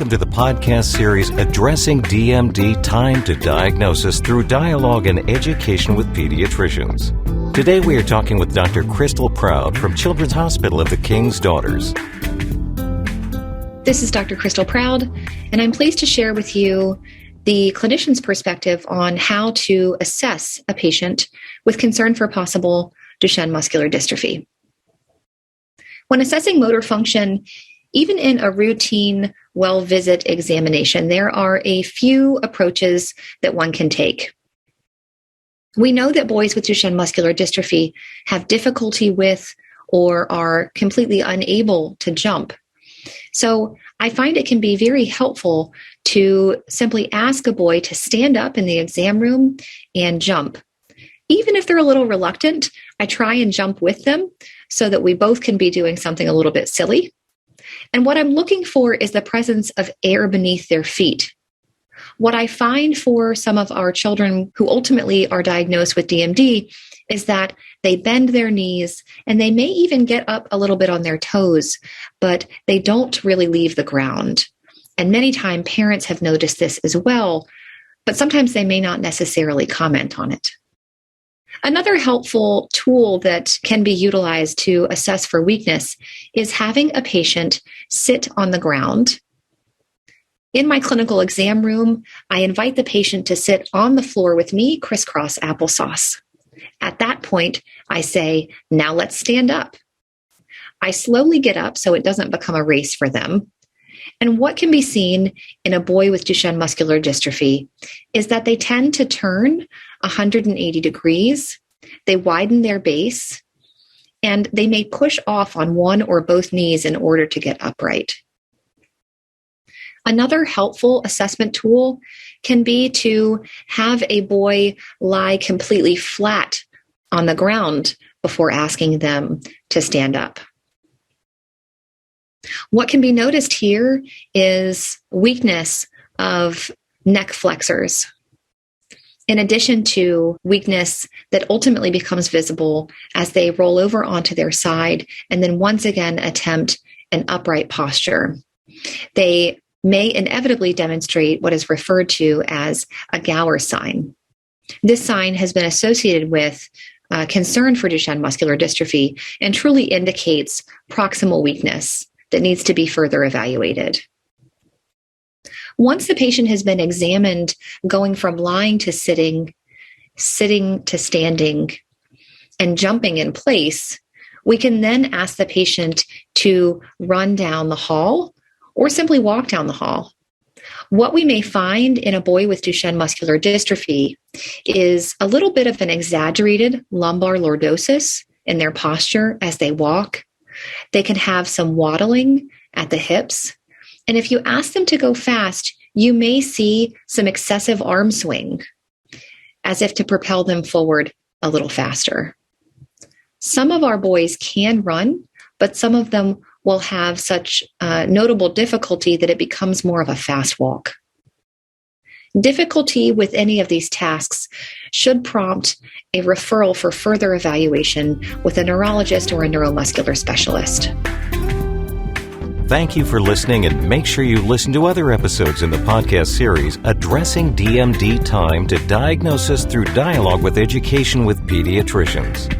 welcome to the podcast series Addressing DMD Time to Diagnosis Through Dialogue and Education with Pediatricians. Today we are talking with Dr. Crystal Proud from Children's Hospital of the King's Daughters. This is Dr. Crystal Proud, and I'm pleased to share with you the clinician's perspective on how to assess a patient with concern for possible Duchenne muscular dystrophy. When assessing motor function, even in a routine well-visit examination, there are a few approaches that one can take. We know that boys with Duchenne muscular dystrophy have difficulty with or are completely unable to jump. So I find it can be very helpful to simply ask a boy to stand up in the exam room and jump. Even if they're a little reluctant, I try and jump with them so that we both can be doing something a little bit silly. And what I'm looking for is the presence of air beneath their feet. What I find for some of our children who ultimately are diagnosed with DMD is that they bend their knees and they may even get up a little bit on their toes, but they don't really leave the ground. And many times parents have noticed this as well, but sometimes they may not necessarily comment on it. Another helpful tool that can be utilized to assess for weakness is having a patient sit on the ground. In my clinical exam room, I invite the patient to sit on the floor with me, crisscross applesauce. At that point, I say, now let's stand up. I slowly get up so it doesn't become a race for them. And what can be seen in a boy with Duchenne muscular dystrophy is that they tend to turn 180 degrees, they widen their base, and they may push off on one or both knees in order to get upright. Another helpful assessment tool can be to have a boy lie completely flat on the ground before asking them to stand up. What can be noticed here is weakness of neck flexors, in addition to weakness that ultimately becomes visible as they roll over onto their side and then once again attempt an upright posture. They may inevitably demonstrate what is referred to as a Gower sign. This sign has been associated with concern for Duchenne muscular dystrophy and truly indicates proximal weakness that needs to be further evaluated. Once the patient has been examined, going from lying to sitting, sitting to standing, and jumping in place, we can then ask the patient to run down the hall or simply walk down the hall. What we may find in a boy with Duchenne muscular dystrophy is a little bit of an exaggerated lumbar lordosis in their posture as they walk. They can have some waddling at the hips. And if you ask them to go fast, you may see some excessive arm swing, as if to propel them forward a little faster. Some of our boys can run, but some of them will have such notable difficulty that it becomes more of a fast walk. Difficulty with any of these tasks should prompt a referral for further evaluation with a neurologist or a neuromuscular specialist. Thank you for listening, and make sure you listen to other episodes in the podcast series Addressing DMD Time to Diagnosis Through Dialogue with Education with Pediatricians.